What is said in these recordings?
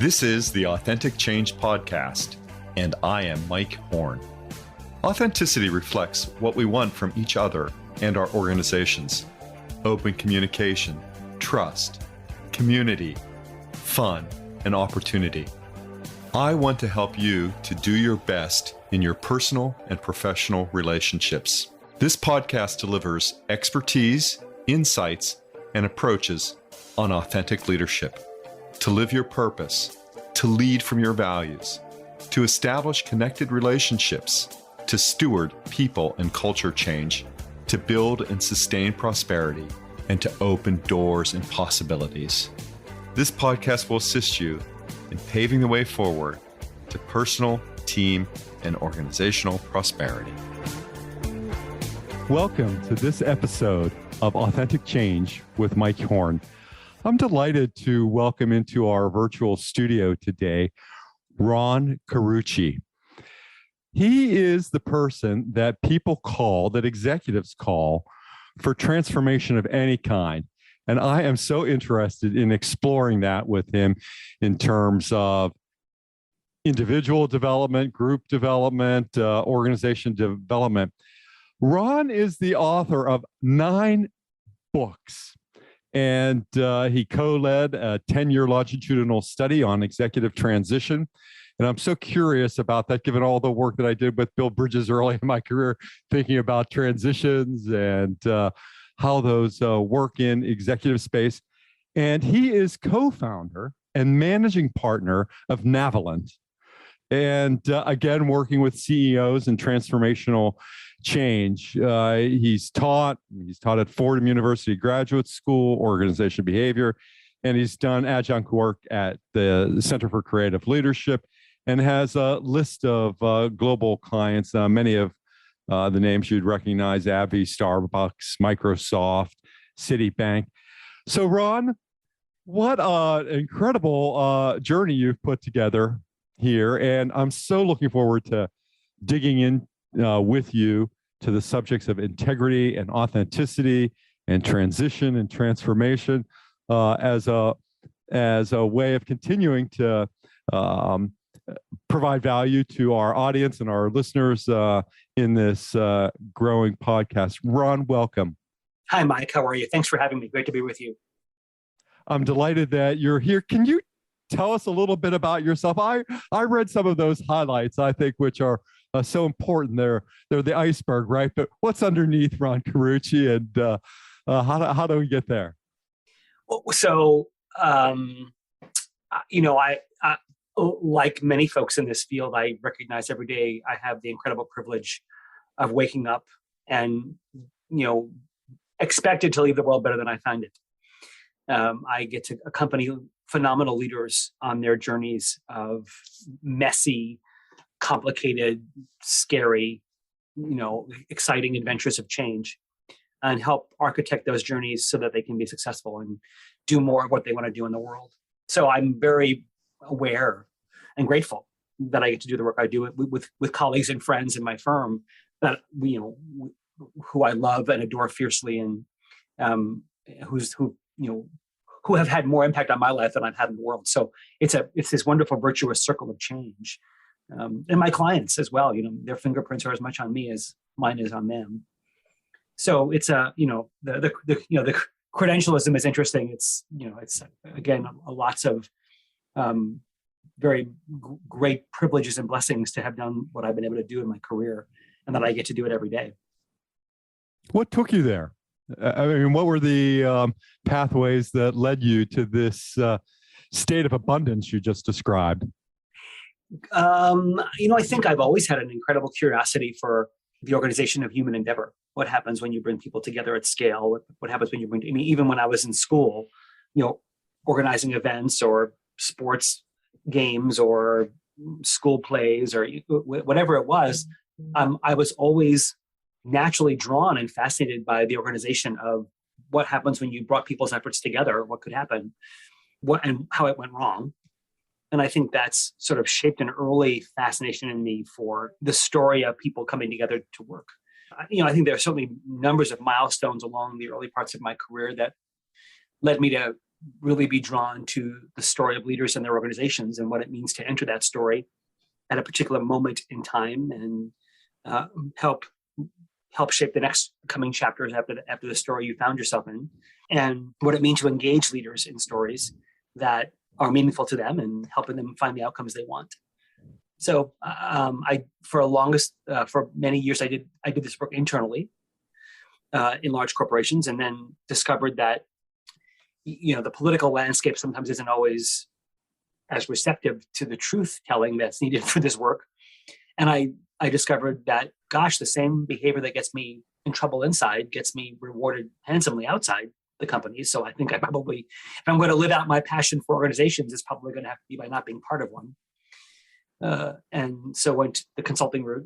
This is the Authentic Change Podcast, and I am Mike Horn. Authenticity reflects what we want from each other and our organizations: open communication, trust, community, fun, and opportunity. I want to help you to do your best in your personal and professional relationships. This podcast delivers expertise, insights, and approaches on authentic leadership, to live your purpose, to lead from your values, to establish connected relationships, to steward people and culture change, to build and sustain prosperity, and to open doors and possibilities. This podcast will assist you in paving the way forward to personal, team, and organizational prosperity. Welcome to this episode of Authentic Change with Mike Horn. I'm delighted to welcome into our virtual studio today, Ron Carucci. He is the person that people call, that executives call, for transformation of any kind. And I am so interested in exploring that with him in terms of individual development, group development, organization development. Ron is the author of 9 books. And he co-led a 10-year longitudinal study on executive transition. And I'm so curious about that, given all the work that I did with Bill Bridges early in my career, thinking about transitions and how those work in executive space. And he is co-founder and managing partner of Navalent. And again, working with CEOs and transformational change. He's taught at Fordham University Graduate School, organization behavior, and he's done adjunct work at the Center for Creative Leadership, and has a list of global clients, many of the names you'd recognize: AbbVie, Starbucks, Microsoft, Citibank. So Ron, what an incredible journey you've put together here. And I'm so looking forward to digging in with you to the subjects of integrity and authenticity and transition and transformation as a way of continuing to provide value to our audience and our listeners in this growing podcast. Ron, welcome. Hi, Mike. How are you? Thanks for having me. Great to be with you. I'm delighted that you're here. Can you tell us a little bit about yourself? I read some of those highlights, I think, which are so important. They're the iceberg, right? But what's underneath Ron Carucci, and how do we get there? So, I like many folks in this field, I recognize every day I have the incredible privilege of waking up and, expected to leave the world better than I find it. I get to accompany phenomenal leaders on their journeys of messy, complicated, scary, exciting adventures of change, and help architect those journeys so that they can be successful and do more of what they want to do in the world. So I'm very aware and grateful that I get to do the work I do with colleagues and friends in my firm that who I love and adore fiercely, and who have had more impact on my life than I've had in the world. So it's this wonderful virtuous circle of change. And my clients as well, their fingerprints are as much on me as mine is on them. So it's the credentialism is interesting. It's again lots of very great privileges and blessings to have done what I've been able to do in my career, and that I get to do it every day. What took you there? I mean, what were the pathways that led you to this state of abundance you just described? I think I've always had an incredible curiosity for the organization of human endeavor. What happens when you bring people together at scale? What happens when you bring, even when I was in school, organizing events or sports games or school plays or whatever it was, I was always naturally drawn and fascinated by the organization of what happens when you brought people's efforts together, what could happen, and how it went wrong. And I think that's sort of shaped an early fascination in me for the story of people coming together to work. I think there are certainly numbers of milestones along the early parts of my career that led me to really be drawn to the story of leaders and their organizations and what it means to enter that story at a particular moment in time, and help shape the next coming chapters after the story you found yourself in, and what it means to engage leaders in stories that are meaningful to them and helping them find the outcomes they want. So for many years, I did this work internally in large corporations, and then discovered that the political landscape sometimes isn't always as receptive to the truth telling that's needed for this work. And I discovered that, gosh, the same behavior that gets me in trouble inside gets me rewarded handsomely outside the company. So I think if I'm going to live out my passion for organizations, it's probably going to have to be by not being part of one. And so went the consulting route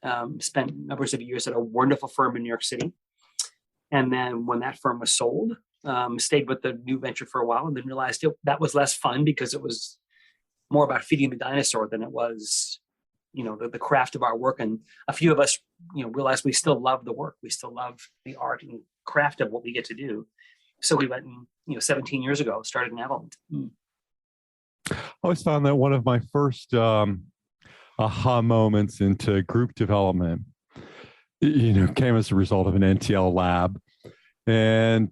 and spent numbers of years at a wonderful firm in New York City. And then when that firm was sold, stayed with the new venture for a while, and then realized that was less fun because it was more about feeding the dinosaur than it was, the craft of our work. And a few of us, realized we still love the work. We still love the art and craft of what we get to do. So we went and, 17 years ago, started Navalent. I always found that one of my first aha moments into group development, came as a result of an NTL lab. And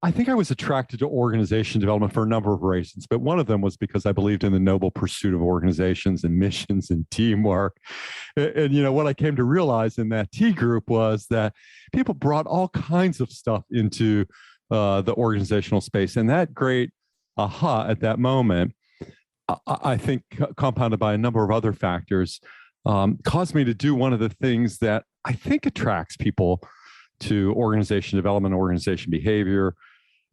I think I was attracted to organization development for a number of reasons, but one of them was because I believed in the noble pursuit of organizations and missions and teamwork. And what I came to realize in that T group was that people brought all kinds of stuff into the organizational space. And that great aha at that moment, I think compounded by a number of other factors, caused me to do one of the things that I think attracts people to organization development, organization behavior,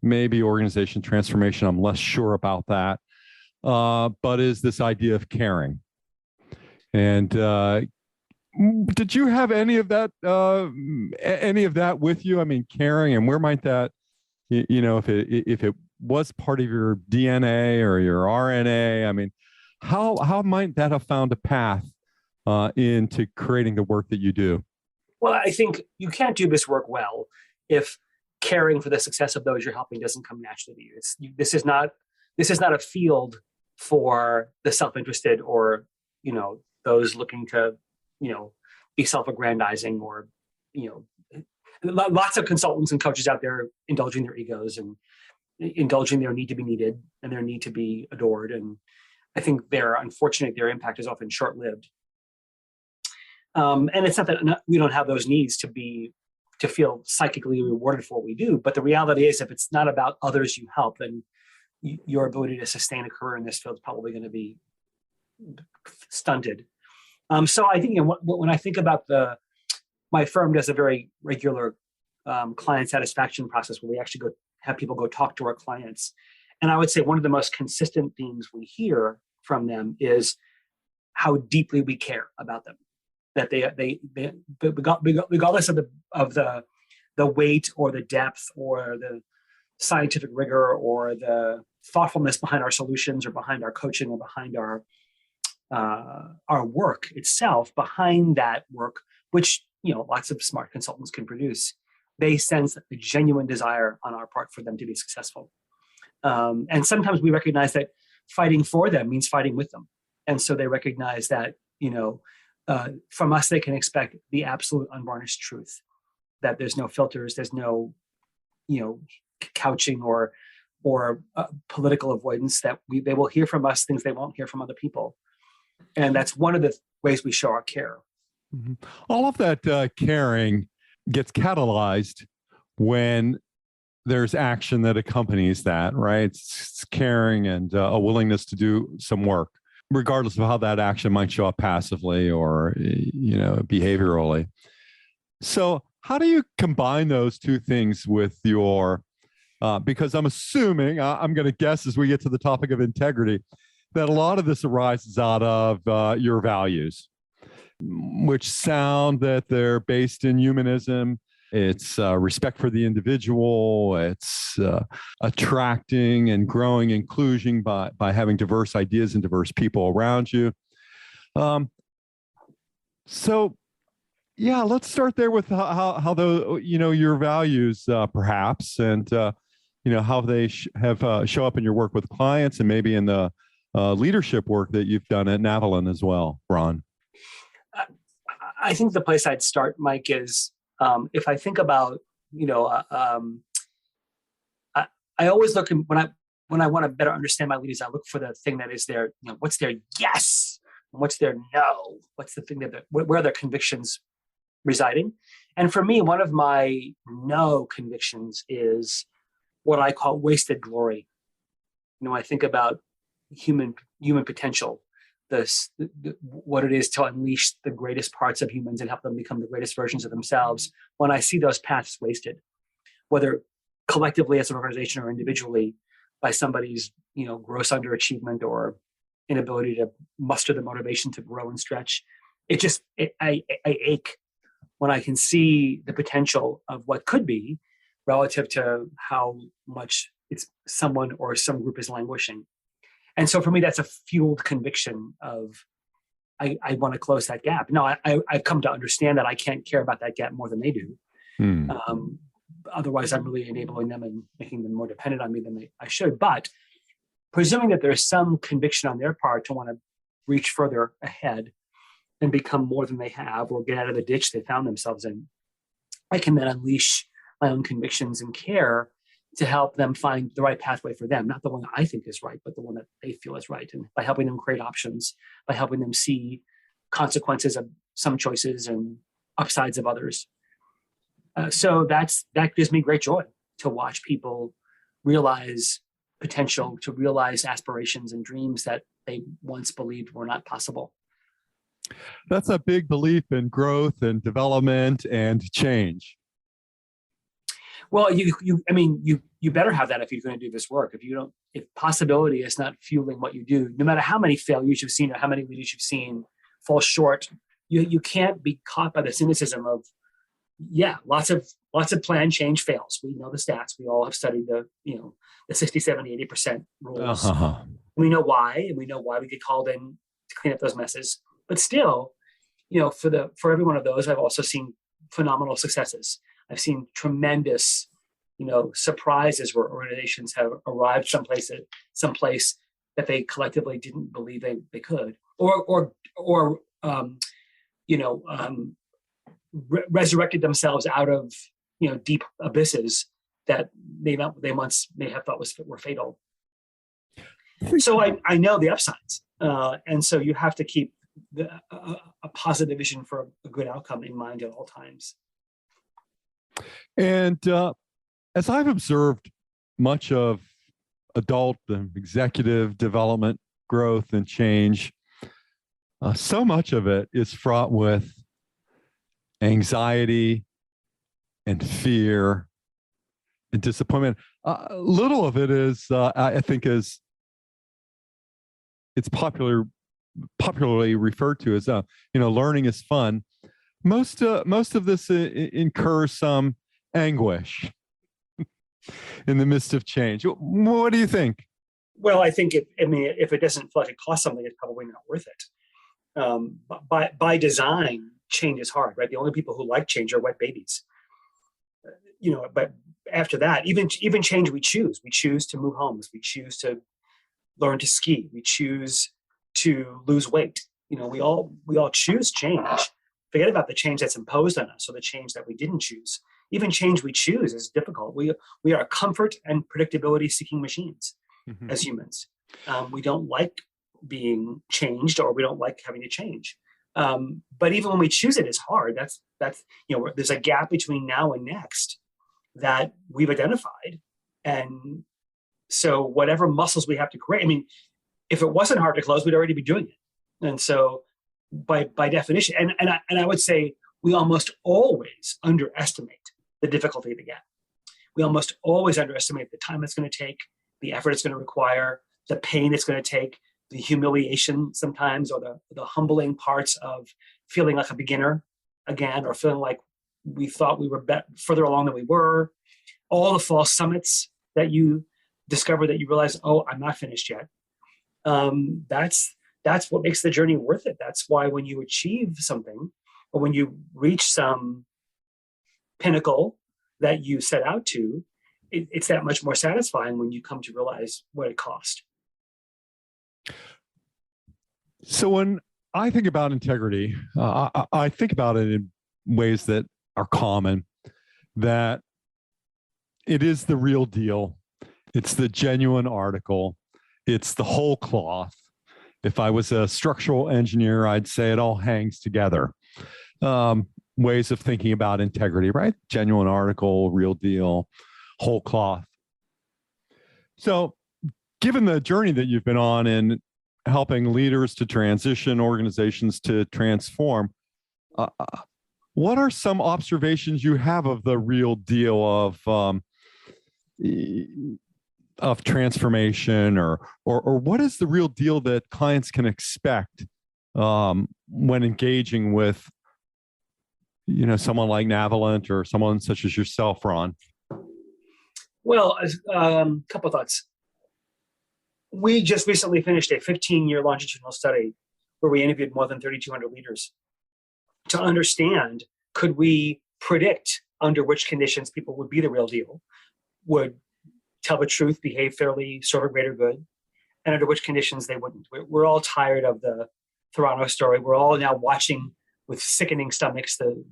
maybe organization transformation. I'm less sure about that, but is this idea of caring. And did you have any of that with you? I mean, caring, and where might that, if it was part of your DNA or your RNA, I mean, how might that have found a path into creating the work that you do? Well, I think you can't do this work well if caring for the success of those you're helping doesn't come naturally to you. This is not a field for the self-interested or those looking to be self-aggrandizing, or lots of consultants and coaches out there indulging their egos and indulging their need to be needed and their need to be adored. And I think their impact is often short-lived. And it's not that we don't have those needs to feel psychically rewarded for what we do. But the reality is, if it's not about others you help, then your ability to sustain a career in this field is probably going to be stunted. So I think when I think about my firm does a very regular client satisfaction process where we actually have people go talk to our clients. And I would say one of the most consistent themes we hear from them is how deeply we care about them. That they regardless of the weight or the depth or the scientific rigor or the thoughtfulness behind our solutions or behind our coaching or behind our work itself, behind that work, which lots of smart consultants can produce, they sense a genuine desire on our part for them to be successful. And sometimes we recognize that fighting for them means fighting with them, and so they recognize that from us, they can expect the absolute unvarnished truth, that there's no filters, there's no, couching or political avoidance, that they will hear from us things they won't hear from other people. And that's one of the ways we show our care. Mm-hmm. All of that caring gets catalyzed when there's action that accompanies that, right? It's caring and a willingness to do some work, regardless of how that action might show up passively or, behaviorally. So how do you combine those two things with your, because I'm assuming, I'm going to guess as we get to the topic of integrity, that a lot of this arises out of your values, which sound that they're based in humanism. It's respect for the individual. It's attracting and growing inclusion by having diverse ideas and diverse people around you. So Yeah, let's start there with how the your values perhaps, and how they have show up in your work with clients and maybe in the leadership work that you've done at Navalent as well, Ron. I I think the place I'd start, Mike, is if I think about, you know, I, I always look when I want to better understand my leaders, I look for the thing that is their, what's their yes, and what's their no, what's the thing that where are their convictions residing. And for me, one of my no convictions is what I call wasted glory. I think about human potential, what it is to unleash the greatest parts of humans and help them become the greatest versions of themselves. When I see those paths wasted, whether collectively as an organization or individually by somebody's gross underachievement or inability to muster the motivation to grow and stretch, I ache when I can see the potential of what could be relative to how much it's someone or some group is languishing. And so for me, that's a fueled conviction of I want to close that gap. Now, I've come to understand that I can't care about that gap more than they do. Hmm. Otherwise, I'm really enabling them and making them more dependent on me than I should. But presuming that there's some conviction on their part to want to reach further ahead and become more than they have or get out of the ditch they found themselves in, I can then unleash my own convictions and care to help them find the right pathway for them, not the one that I think is right, but the one that they feel is right. And by helping them create options, by helping them see consequences of some choices and upsides of others. So that gives me great joy to watch people realize potential, to realize aspirations and dreams that they once believed were not possible. That's a big belief in growth and development and change. Well, you better have that if you're going to do this work. If possibility is not fueling what you do, no matter how many failures you've seen or how many leaders you've seen fall short, you can't be caught by the cynicism of, lots of plan change fails. We know the stats. We all have studied the 60, 70, 80% rules. Uh-huh. We know why, and we know why we get called in to clean up those messes. But still, for every one of those, I've also seen phenomenal successes. I've seen tremendous, surprises where organizations have arrived someplace that they collectively didn't believe they could, or resurrected themselves out of deep abysses that they once may have thought were fatal. So I know the upsides, and so you have to keep a positive vision for a good outcome in mind at all times. And as I've observed much of adult and executive development, growth, and change, so much of it is fraught with anxiety and fear and disappointment. Little of it is, I think, it's popularly referred to as, learning is fun. Most of this incurs some anguish in the midst of change. What do you think? Well, I think if it doesn't feel like it costs something, it's probably not worth it. By design, change is hard, right? The only people who like change are wet babies. But after that, even change we choose. We choose to move homes. We choose to learn to ski. We choose to lose weight. We all choose change. Forget about the change that's imposed on us or the change that we didn't choose. Even change we choose is difficult. We are comfort and predictability seeking machines as humans. We don't like being changed, or we don't like having to change. But even when we choose it, it's hard. That's there's a gap between now and next that we've identified. And so whatever muscles we have to create, if it wasn't hard to close, we'd already be doing it. And so by definition, and I would say we almost always underestimate the difficulty of the gap. We almost always underestimate the time it's going to take, the effort it's going to require, the pain it's going to take, the humiliation sometimes, or the humbling parts of feeling like a beginner again, or feeling like we thought we were further along than we were. All the false summits that you discover that you realize, oh, I'm not finished yet. That's what makes the journey worth it. That's why when you achieve something, But when you reach some pinnacle that you set out to, it's that much more satisfying when you come to realize what it cost. So when I think about integrity, I think about it in ways that are common, that it is the real deal. It's the genuine article. It's the whole cloth. If I was a structural engineer, I'd say it all hangs together. Ways of thinking about integrity, right? Genuine article, real deal, whole cloth. So given the journey that you've been on in helping leaders to transition, organizations to transform, what are some observations you have of the real deal of transformation, or what is the real deal that clients can expect when engaging with someone like Navalent or someone such as yourself, Ron? Well, a couple of thoughts. We just recently finished a 15-year longitudinal study where we interviewed more than 3,200 leaders to understand, could we predict under which conditions people would be the real deal, would tell the truth, behave fairly, serve a greater good, and under which conditions they wouldn't. We're all tired of the Toronto story. We're all now watching with sickening stomachs the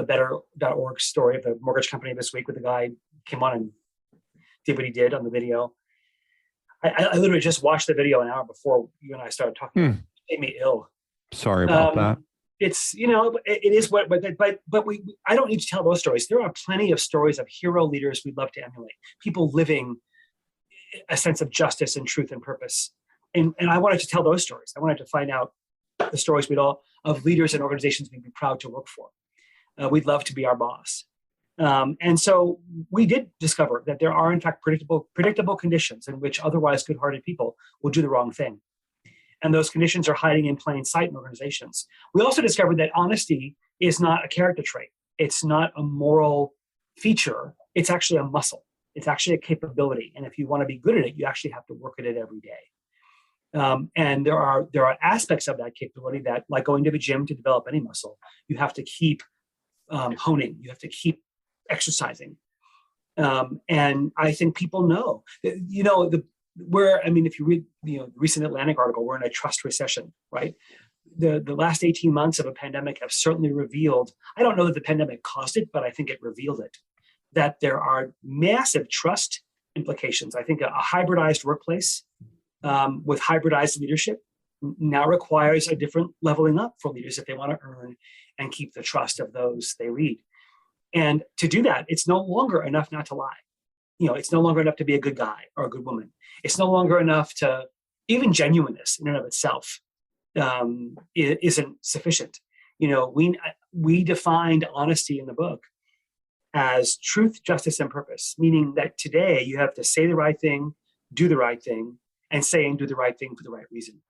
better.org story of the mortgage company this week, with the guy came on and did what he did on the video. I literally just watched the video an hour before you and I started talking. It made me ill. Sorry about that. It's, it is what, but I don't need to tell those stories. There are plenty of stories of hero leaders we'd love to emulate, people living a sense of justice and truth and purpose. And I wanted to tell those stories. I wanted to find out the stories of leaders and organizations we'd be proud to work for. We'd love to be our boss. And so we did discover that there are, in fact, predictable conditions in which otherwise good-hearted people will do the wrong thing. And those conditions are hiding in plain sight in organizations. We also discovered that honesty is not a character trait. It's not a moral feature. It's actually a muscle. It's actually a capability. And if you want to be good at it, you actually have to work at it every day. And there are aspects of that capability that, like going to the gym to develop any muscle, you have to keep honing. You have to keep exercising. And I think people know, if you read the recent Atlantic article, we're in a trust recession, right? The last 18 months of a pandemic have certainly revealed, I don't know that the pandemic caused it, but I think it revealed it, that there are massive trust implications. I think a hybridized workplace with hybridized leadership now requires a different leveling up for leaders if they want to earn and keep the trust of those they lead. And to do that, it's no longer enough not to lie. It's no longer enough to be a good guy or a good woman. It's no longer enough to, even genuineness in and of itself isn't sufficient. We defined honesty in the book as truth, justice, and purpose, meaning that today you have to say the right thing, do the right thing, and say and do the right thing for the right reason.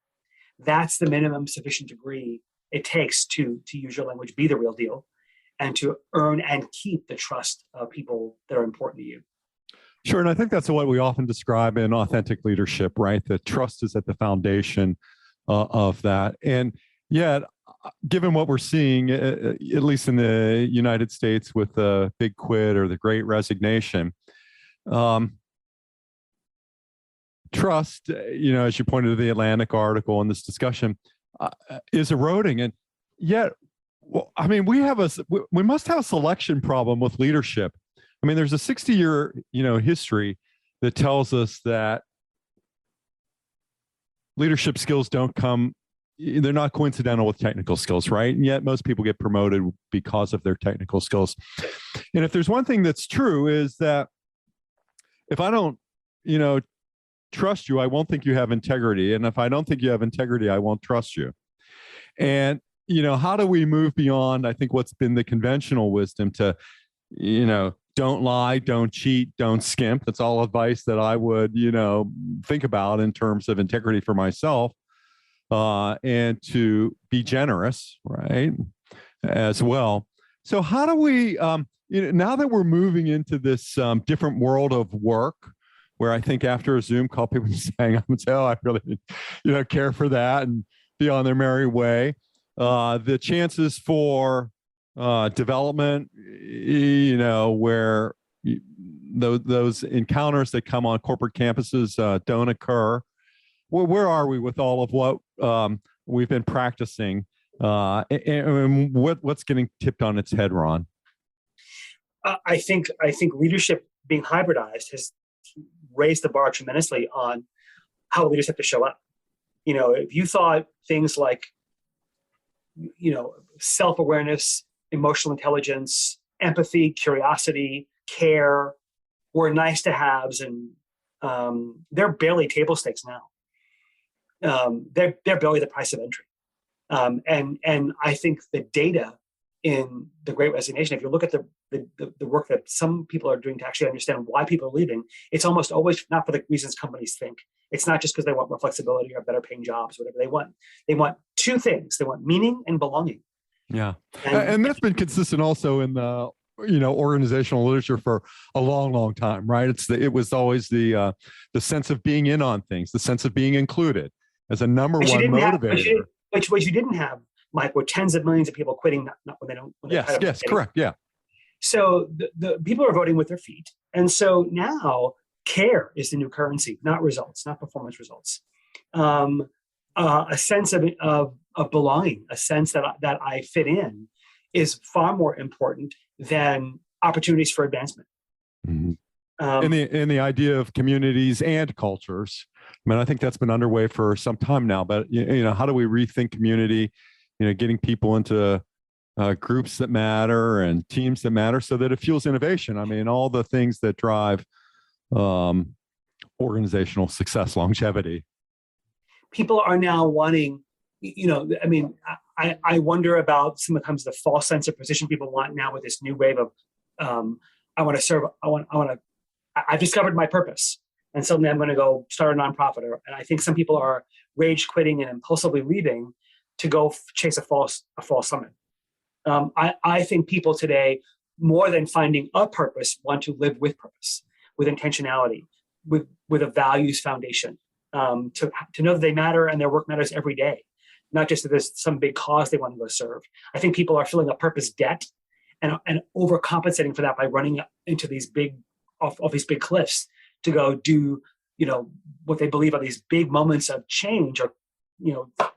That's the minimum sufficient degree it takes to use your language, be the real deal, and to earn and keep the trust of people that are important to you. Sure. And I think that's what we often describe in authentic leadership, right? That trust is at the foundation of that. And yet, given what we're seeing, at least in the United States with the big quit or the Great Resignation, trust, as you pointed to the Atlantic article in this discussion, is eroding. And yet, we must have a selection problem with leadership. There's a 60-year, history that tells us that leadership skills they're not coincidental with technical skills, right? And yet most people get promoted because of their technical skills. And if there's one thing that's true is that if I don't, trust you, I won't think you have integrity. And if I don't think you have integrity, I won't trust you. And, how do we move beyond, I think, what's been the conventional wisdom to, don't lie, don't cheat, don't skimp. That's all advice that I would, think about in terms of integrity for myself, and to be generous, right, as well. So how do we, now that we're moving into this different world of work, where I think after a Zoom call, people just hang up and say, "Oh, I really, care for that," and be on their merry way. the chances for development, where those encounters that come on corporate campuses don't occur. Where are we with all of what we've been practicing? And what's getting tipped on its head, Ron? I think leadership being hybridized has raised the bar tremendously on how leaders have to show up. If you thought things like, self-awareness, emotional intelligence, empathy, curiosity, care were nice to haves, and they're barely table stakes now. They're barely the price of entry. And I think the data in the Great Resignation, if you look at the work that some people are doing to actually understand why people are leaving, it's almost always not for the reasons companies think. It's not just because they want more flexibility or better paying jobs, whatever they want. They want two things. They want meaning and belonging. Yeah. And that's been consistent also in the organizational literature for a long, long time, right? It was always the sense of being in on things, the sense of being included as a number one motivator. What you didn't have, Mike, were tens of millions of people quitting, not when they don't. When yes, correct, yeah. So the people are voting with their feet, and so now care is the new currency, not results, not performance results. A sense of belonging, a sense that I fit in, is far more important than opportunities for advancement. Mm-hmm. In the idea of communities and cultures, I think that's been underway for some time now. But how do we rethink community? Getting people into groups that matter and teams that matter, so that it fuels innovation. All the things that drive organizational success, longevity. People are now wanting, I wonder about sometimes the false sense of position people want now with this new wave of, I want to serve, I've discovered my purpose, and suddenly I'm going to go start a nonprofit. And I think some people are rage quitting and impulsively leaving to go chase a false summit. I think people today, more than finding a purpose, want to live with purpose, with intentionality, with a values foundation, to know that they matter and their work matters every day, not just that there's some big cause they want to go serve. I think people are feeling a purpose debt and overcompensating for that by running into these big cliffs to go do what they believe are these big moments of change, or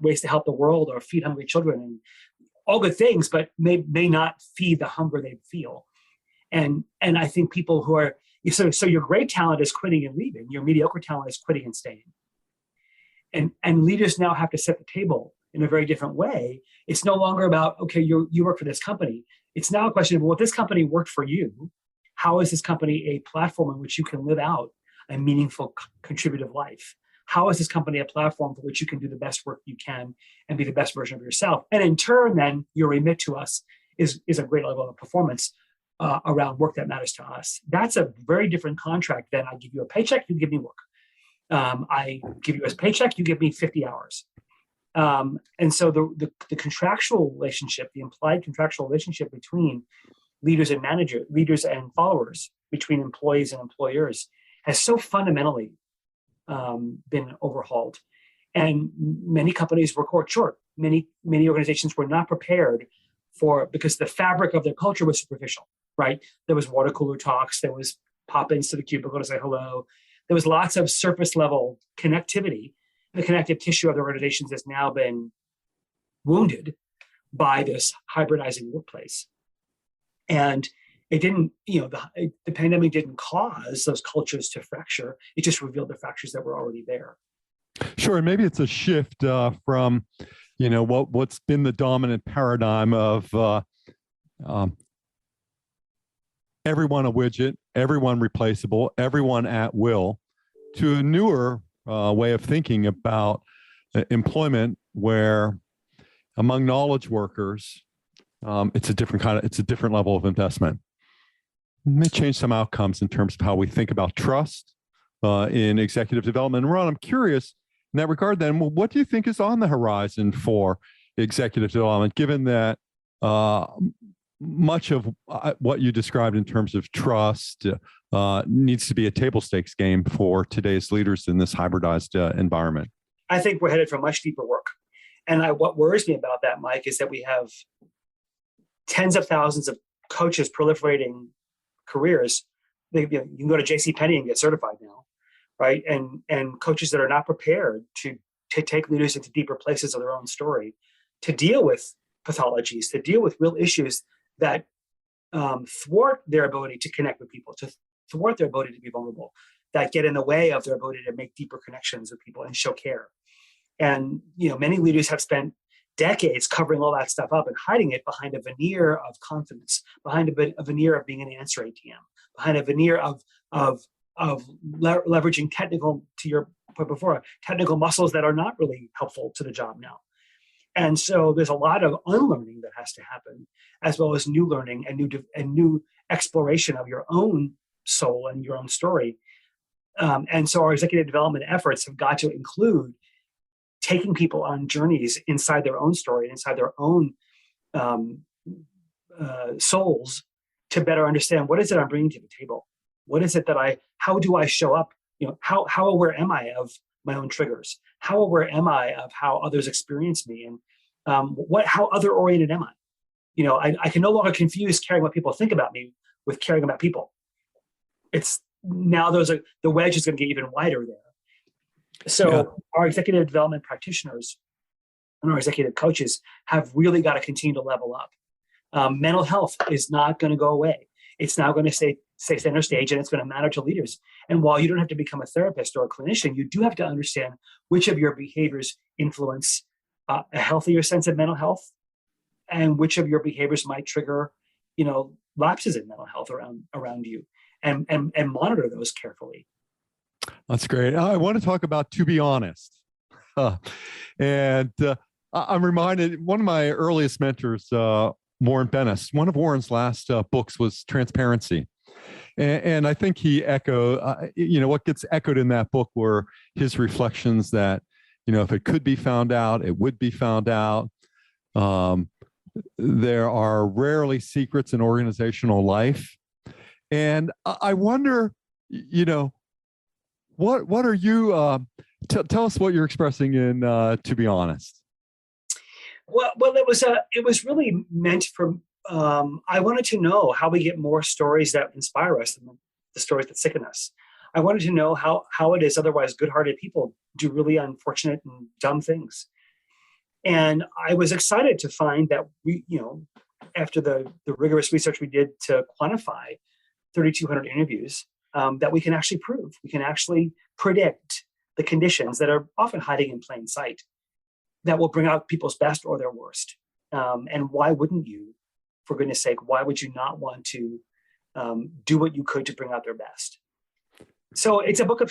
ways to help the world or feed hungry children, and all good things, but may not feed the hunger they feel. And I think people who are so your great talent is quitting and leaving, your mediocre talent is quitting and staying. And leaders now have to set the table in a very different way. It's no longer about, okay, you work for this company. It's now a question of, well, if this company worked for you, how is this company a platform in which you can live out a meaningful, contributive life? How is this company a platform for which you can do the best work you can and be the best version of yourself? And in turn, then your remit to us is a great level of performance around work that matters to us. That's a very different contract than I give you a paycheck, you give me work. I give you a paycheck, you give me 50 hours. And so the contractual relationship, the implied contractual relationship between leaders and followers, between employees and employers, has so fundamentally been overhauled. And many companies were caught short. Many organizations were not prepared because the fabric of their culture was superficial, right? There was water cooler talks. There was pop-ins to the cubicle to say hello. There was lots of surface level connectivity. The connective tissue of the organizations has now been wounded by this hybridizing workplace. And it didn't, the pandemic didn't cause those cultures to fracture. It just revealed the fractures that were already there. Sure. And maybe it's a shift from, what's been the dominant paradigm of everyone a widget, everyone replaceable, everyone at will, to a newer way of thinking about employment, where among knowledge workers, it's a different level of investment. It may change some outcomes in terms of how we think about trust in executive development. And Ron, I'm curious in that regard then, what do you think is on the horizon for executive development, given that much of what you described in terms of trust needs to be a table stakes game for today's leaders in this hybridized environment? I think we're headed for much deeper work. And what worries me about that, Mike, is that we have tens of thousands of coaches proliferating careers. You can go to JCPenney and get certified now, right? And coaches that are not prepared to take leaders into deeper places of their own story, to deal with pathologies, to deal with real issues that thwart their ability to connect with people, to thwart their ability to be vulnerable, that get in the way of their ability to make deeper connections with people and show care. And many leaders have spent decades covering all that stuff up and hiding it behind a veneer of confidence, behind a veneer of being an answer ATM, behind a veneer of leveraging technical, to your point before, technical muscles that are not really helpful to the job now. And so there's a lot of unlearning that has to happen, as well as new learning and new exploration of your own soul and your own story. And so our executive development efforts have got to include taking people on journeys inside their own story, inside their own souls, to better understand what is it I'm bringing to the table. What is it that how do I show up? How aware am I of my own triggers? How aware am I of how others experience me? And how other oriented am I? I can no longer confuse caring what people think about me with caring about people. It's now the wedge is going to get even wider there. So our executive development practitioners and our executive coaches have really got to continue to level up. Mental health is not going to go away. It's now going to stay center stage, and it's going to matter to leaders. And while you don't have to become a therapist or a clinician, you do have to understand which of your behaviors influence a healthier sense of mental health, and which of your behaviors might trigger, lapses in mental health around you, and monitor those carefully. That's great. I want to talk about To Be Honest. I'm reminded, one of my earliest mentors, Warren Bennis, one of Warren's last books was Transparency. And I think he echoed, what gets echoed in that book were his reflections that, if it could be found out, it would be found out. There are rarely secrets in organizational life. And I wonder, what are you, tell us what you're expressing in To Be Honest. Well, it was really meant for, I wanted to know how we get more stories that inspire us than the stories that sicken us. I wanted to know how it is otherwise good-hearted people do really unfortunate and dumb things. And I was excited to find that we, after the rigorous research we did to quantify 3,200 interviews, that we can actually prove, we can actually predict the conditions that are often hiding in plain sight that will bring out people's best or their worst. And why wouldn't you, for goodness sake, why would you not want to do what you could to bring out their best? So it's a book of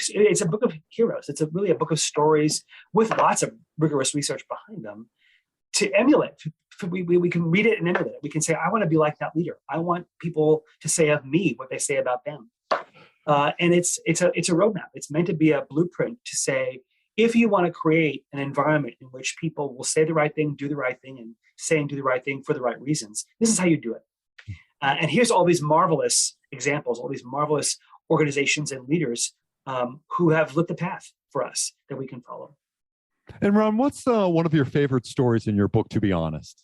heroes. It's really a book of stories with lots of rigorous research behind them to emulate. We can read it and emulate it. We can say, I want to be like that leader. I want people to say of me what they say about them. And it's a roadmap. It's meant to be a blueprint to say, if you want to create an environment in which people will say the right thing, do the right thing, and say and do the right thing for the right reasons, this is how you do it. And here's all these marvelous examples, all these marvelous organizations and leaders who have lit the path for us that we can follow. And Ron, what's one of your favorite stories in your book, To Be Honest?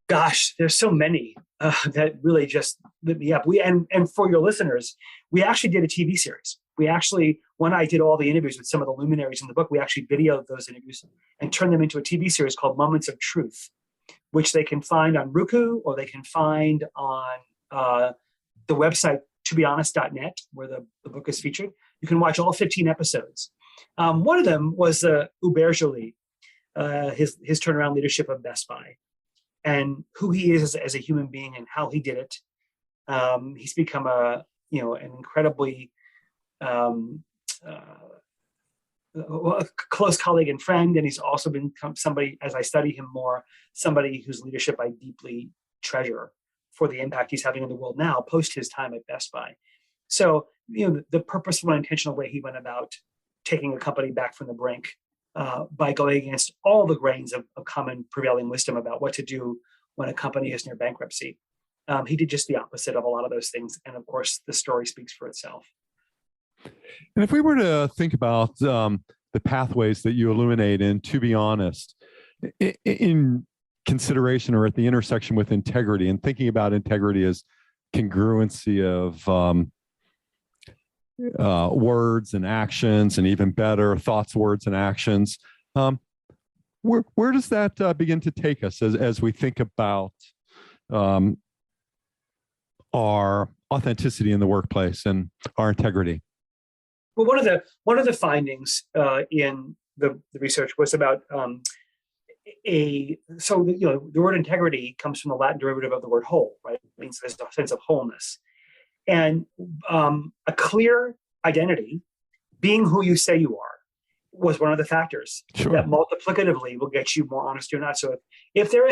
Gosh, there's so many that really just lit me up. And for your listeners, we actually did a TV series. We actually, when I did all the interviews with some of the luminaries in the book, we actually videoed those interviews and turned them into a TV series called Moments of Truth, which they can find on Roku, or they can find on the website tobehonest.net, where the book is featured. You can watch all 15 episodes. One of them was Hubert Joly, his turnaround leadership of Best Buy, and who he is as a human being and how he did it. He's become an incredibly a close colleague and friend, and he's also become somebody, as I study him more, somebody whose leadership I deeply treasure for the impact he's having in the world now, post his time at Best Buy. So, the purposeful and intentional way he went about taking a company back from the brink by going against all the grains of common prevailing wisdom about what to do when a company is near bankruptcy. He did just the opposite of a lot of those things. And of course, the story speaks for itself. And if we were to think about the pathways that you illuminate in To Be Honest in consideration or at the intersection with integrity, and thinking about integrity as congruency of words and actions, and even better, thoughts, words, and actions. Where does that begin to take us as we think about our authenticity in the workplace and our integrity? Well, one of the findings in the research was about the word integrity comes from the Latin derivative of the word whole, right? It means there's a sense of wholeness, and a clear identity, being who you say you are, was one of the factors that multiplicatively will get you more honesty or not. So if there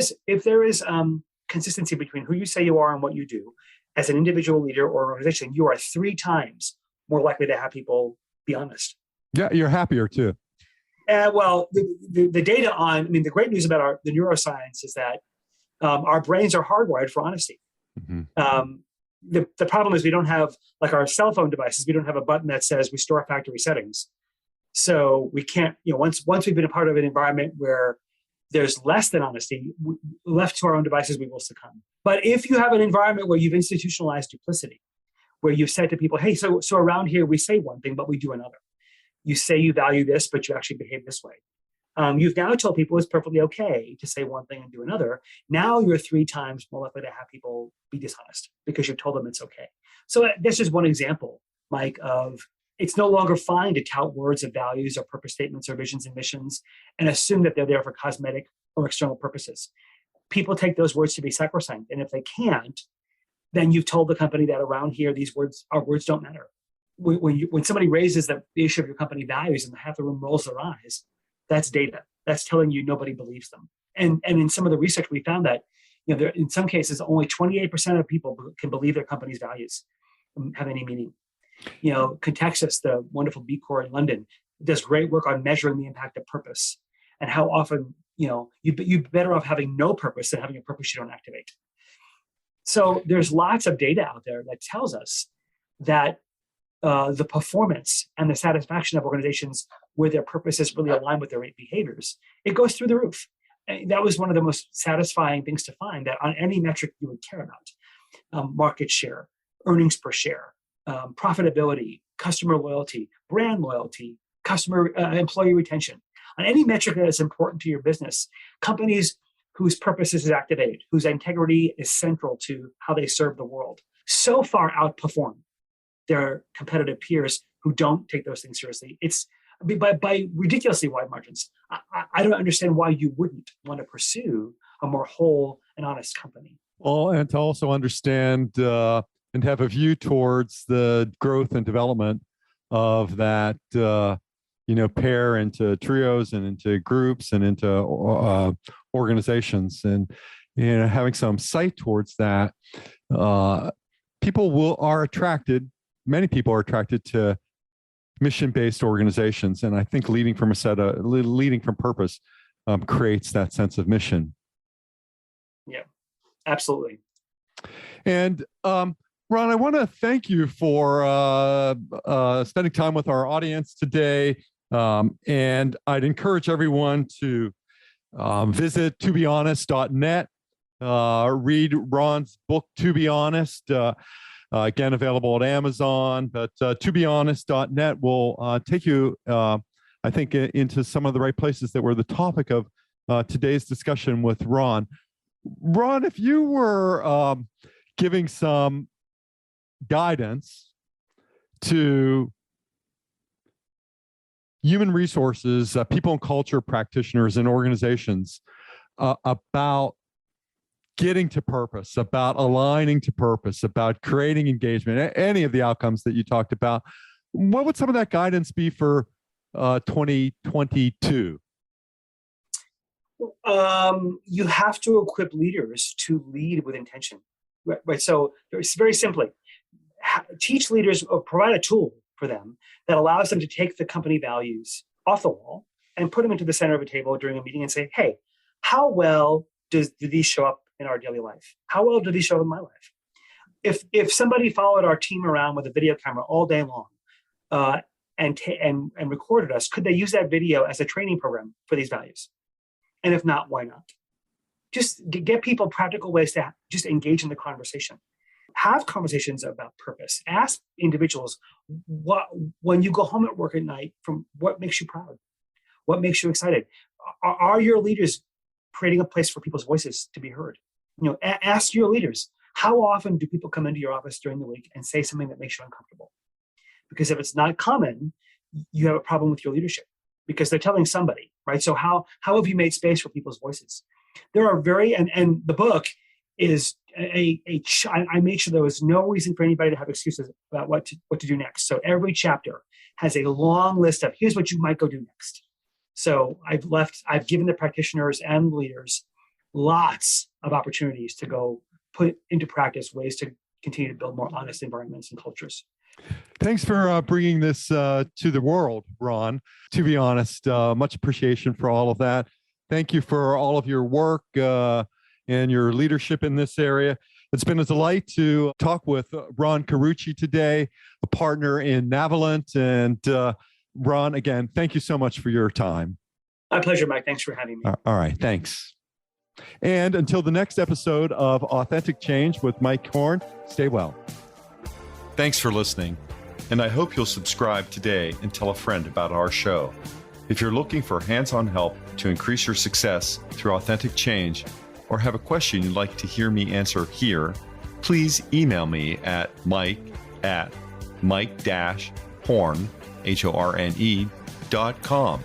is consistency between who you say you are and what you do as an individual leader or organization, you are 3 times more likely to have people be honest. Yeah, you're happier too. Well, the data the great news about the neuroscience is that our brains are hardwired for honesty. Mm-hmm. The problem is we don't have, like our cell phone devices, we don't have a button that says restore factory settings. So we can't, once we've been a part of an environment where there's less than honesty, left to our own devices, we will succumb. But if you have an environment where you've institutionalized duplicity, where you've said to people, hey, so around here we say one thing, but we do another. You say you value this, but you actually behave this way. You've now told people it's perfectly okay to say one thing and do another. Now you're 3 times more likely to have people be dishonest because you've told them it's okay. So that's just one example, Mike, of it's no longer fine to tout words of values or purpose statements or visions and missions and assume that they're there for cosmetic or external purposes. People take those words to be sacrosanct. And if they can't, then you've told the company that around here, our words don't matter. When somebody raises the issue of your company values and half the room rolls their eyes, that's data. That's telling you nobody believes them. And in some of the research, we found that there, in some cases, only 28% of people can believe their company's values have any meaning. Contextus, the wonderful B Corps in London, does great work on measuring the impact of purpose and how often you're better off having no purpose than having a purpose you don't activate. So there's lots of data out there that tells us that the performance and the satisfaction of organizations where their purposes really align with their behaviors, it goes through the roof. And that was one of the most satisfying things to find, that on any metric you would care about, market share, earnings per share, profitability, customer loyalty, brand loyalty, employee retention, on any metric that is important to your business, companies whose purpose is activated, whose integrity is central to how they serve the world, so far outperform their competitive peers who don't take those things seriously. It's by ridiculously wide margins. I don't understand why you wouldn't want to pursue a more whole and honest company. Well, and to also understand and have a view towards the growth and development of that, pair into trios and into groups and into organizations, and having some sight towards that. Many people are attracted to mission-based organizations, and I think leading from purpose creates that sense of mission. Yeah, absolutely. And Ron, I want to thank you for spending time with our audience today. And I'd encourage everyone to visit tobehonest.net, read Ron's book, To Be Honest. Again, available at Amazon, but tobehonest.net will take you, I think, into some of the right places that were the topic of today's discussion with Ron. Ron, if you were giving some guidance to human resources, people and culture practitioners and organizations about getting to purpose, about aligning to purpose, about creating engagement, any of the outcomes that you talked about, what would some of that guidance be for 2022? You have to equip leaders to lead with intention, right? So it's very simply, teach leaders or provide a tool for them that allows them to take the company values off the wall and put them into the center of a table during a meeting and say, hey, how well do these show up in our daily life? How well do these show up in my life? If somebody followed our team around with a video camera all day long, and recorded us, could they use that video as a training program for these values? And if not, why not? Just get people practical ways to just engage in the conversation. Have conversations about purpose. Ask individuals when you go home at work at night, from what makes you proud, what makes you excited. Are your leaders creating a place for people's voices to be heard? Ask your leaders, how often do people come into your office during the week and say something that makes you uncomfortable? Because if it's not common, you have a problem with your leadership, because they're telling somebody, right? So how have you made space for people's voices? There are and the book is I made sure there was no reason for anybody to have excuses about what to do next. So every chapter has a long list of here's what you might go do next. So I've given the practitioners and leaders lots of opportunities to go put into practice ways to continue to build more honest environments and cultures. Thanks for bringing this to the world, Ron. To be honest, much appreciation for all of that. Thank you for all of your work and your leadership in this area. It's been a delight to talk with Ron Carucci today, a partner in Navalent. And Ron, again, thank you so much for your time. My pleasure, Mike. Thanks for having me. All right. Thanks. And until the next episode of Authentic Change with Mike Horn, stay well. Thanks for listening, and I hope you'll subscribe today and tell a friend about our show. If you're looking for hands-on help to increase your success through authentic change, or have a question you'd like to hear me answer here, please email me at mike@mike-horn.com.